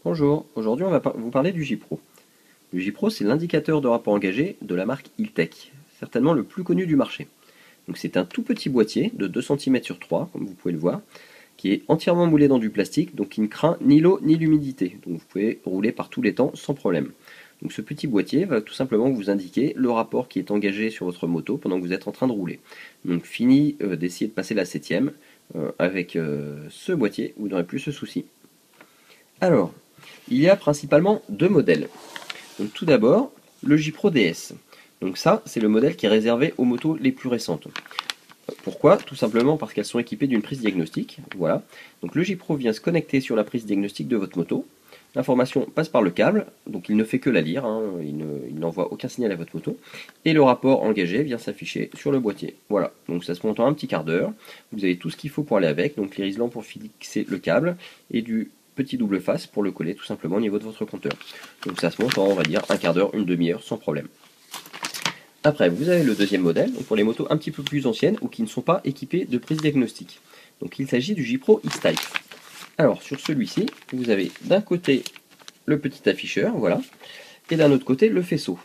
Bonjour, aujourd'hui on va vous parler du J-Pro. Le J-Pro, c'est l'indicateur de rapport engagé de la marque Iltech, certainement le plus connu du marché. Donc c'est un tout petit boîtier de 2 cm sur 3, comme vous pouvez le voir, qui est entièrement moulé dans du plastique, donc qui ne craint ni l'eau ni l'humidité. Donc vous pouvez rouler par tous les temps sans problème. Donc ce petit boîtier va tout simplement vous indiquer le rapport qui est engagé sur votre moto pendant que vous êtes en train de rouler. Donc fini d'essayer de passer la 7ème, avec ce boîtier, vous n'aurez plus ce souci. Alors, il y a principalement deux modèles. Donc tout d'abord, le J-Pro DS. Donc ça, c'est le modèle qui est réservé aux motos les plus récentes. Pourquoi? Tout simplement parce qu'elles sont équipées d'une prise diagnostique. Voilà. Donc le J-Pro vient se connecter sur la prise diagnostique de votre moto. L'information passe par le câble, donc il ne fait que la lire, il n'envoie aucun signal à votre moto. Et le rapport engagé vient s'afficher sur le boîtier. Voilà, donc ça se monte en un petit quart d'heure. Vous avez tout ce qu'il faut pour aller avec, donc les isolants pour fixer le câble et du petit double face pour le coller tout simplement au niveau de votre compteur. Donc ça se monte en, on va dire, un quart d'heure, une demi-heure sans problème. Après, vous avez le deuxième modèle, donc pour les motos un petit peu plus anciennes ou qui ne sont pas équipées de prise diagnostique. Donc il s'agit du J-Pro X-Type. Alors sur celui-ci, vous avez d'un côté le petit afficheur, voilà, et d'un autre côté le faisceau.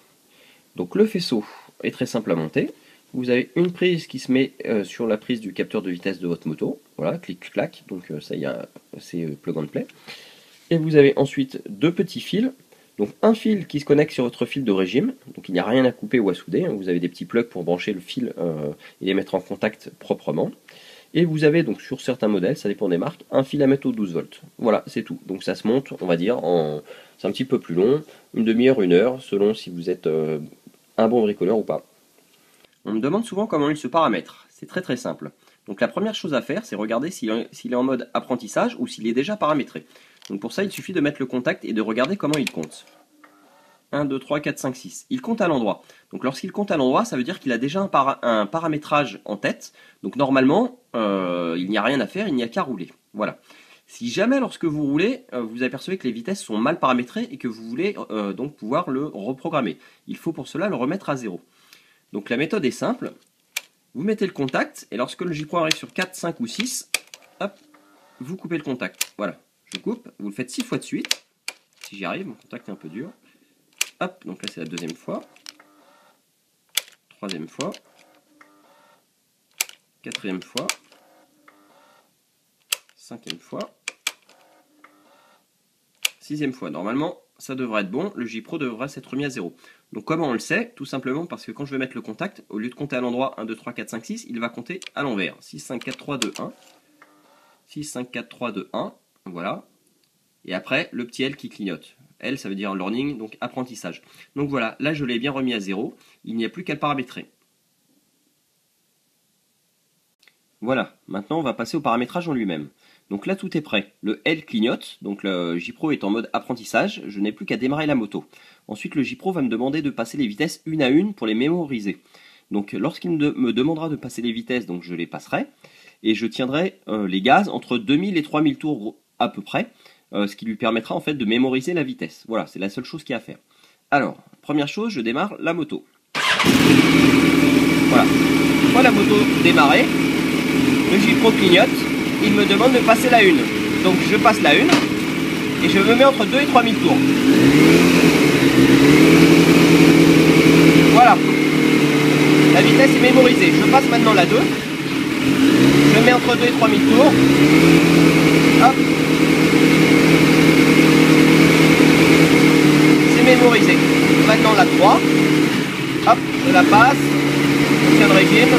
Donc le faisceau est très simple à monter. Vous avez une prise qui se met sur la prise du capteur de vitesse de votre moto, voilà, clic-clac, donc ça y a, c'est plug and play. Et vous avez ensuite deux petits fils, donc un fil qui se connecte sur votre fil de régime, donc il n'y a rien à couper ou à souder, vous avez des petits plugs pour brancher le fil et les mettre en contact proprement. Et vous avez donc sur certains modèles, ça dépend des marques, un fil à mettre au 12 volts. Voilà, c'est tout. Donc ça se monte, on va dire, c'est un petit peu plus long, une demi-heure, une heure, selon si vous êtes un bon bricoleur ou pas. On me demande souvent comment il se paramètre. C'est très très simple. Donc la première chose à faire, c'est regarder s'il est en mode apprentissage ou s'il est déjà paramétré. Donc pour ça, il suffit de mettre le contact et de regarder comment il compte. 1, 2, 3, 4, 5, 6. Il compte à l'endroit. Donc lorsqu'il compte à l'endroit, ça veut dire qu'il a déjà un paramétrage en tête. Donc normalement, il n'y a rien à faire, il n'y a qu'à rouler. Voilà. Si jamais lorsque vous roulez, vous apercevez que les vitesses sont mal paramétrées et que vous voulez donc pouvoir le reprogrammer, il faut pour cela le remettre à 0. Donc la méthode est simple. Vous mettez le contact et lorsque le J-Pro arrive sur 4, 5 ou 6, hop, vous coupez le contact. Voilà, je coupe, vous le faites 6 fois de suite. Si j'y arrive, mon contact est un peu dur. Hop, donc là c'est la deuxième fois, troisième fois, quatrième fois, cinquième fois, sixième fois. Normalement, ça devrait être bon, le J-Pro devrait s'être mis à 0. Donc comment on le sait? Tout simplement parce que quand je vais mettre le contact, au lieu de compter à l'endroit 1, 2, 3, 4, 5, 6, il va compter à l'envers. 6, 5, 4, 3, 2, 1. 6, 5, 4, 3, 2, 1. Voilà. Et après, le petit L qui clignote. L, ça veut dire learning, donc apprentissage. Donc voilà, là je l'ai bien remis à 0. Il n'y a plus qu'à le paramétrer. Voilà, maintenant on va passer au paramétrage en lui-même. Donc là tout est prêt. Le L clignote, donc le J-Pro est en mode apprentissage. Je n'ai plus qu'à démarrer la moto. Ensuite le J-Pro va me demander de passer les vitesses une à une pour les mémoriser. Donc lorsqu'il me demandera de passer les vitesses, donc je les passerai. Et je tiendrai les gaz entre 2000 et 3000 tours à peu près. Ce qui lui permettra en fait de mémoriser la vitesse. Voilà, c'est la seule chose qu'il y a à faire. Alors, première chose, je démarre la moto. Voilà. Une fois la moto démarrée, le J-Pro clignote, il me demande de passer la 1. Donc je passe la 1 et je me mets entre 2 et 3000 tours. Voilà. La vitesse est mémorisée. Je passe maintenant la 2. Je mets entre 2 et 3000 tours. Hop. Mémorisé. Maintenant la 3, hop, je la passe, je tiens le régime,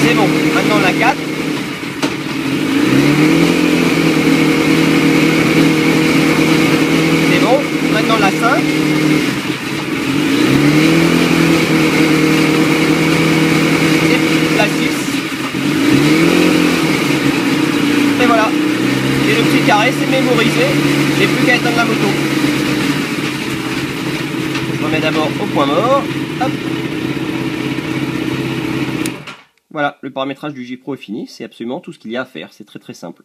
c'est bon. Maintenant la 4, c'est bon. Maintenant la 5, et la 6, et voilà. Et le petit carré, c'est mémorisé, j'ai plus qu'à éteindre la moto. Je remets d'abord au point mort. Hop. Voilà, le paramétrage du J-Pro est fini, c'est absolument tout ce qu'il y a à faire, c'est très très simple.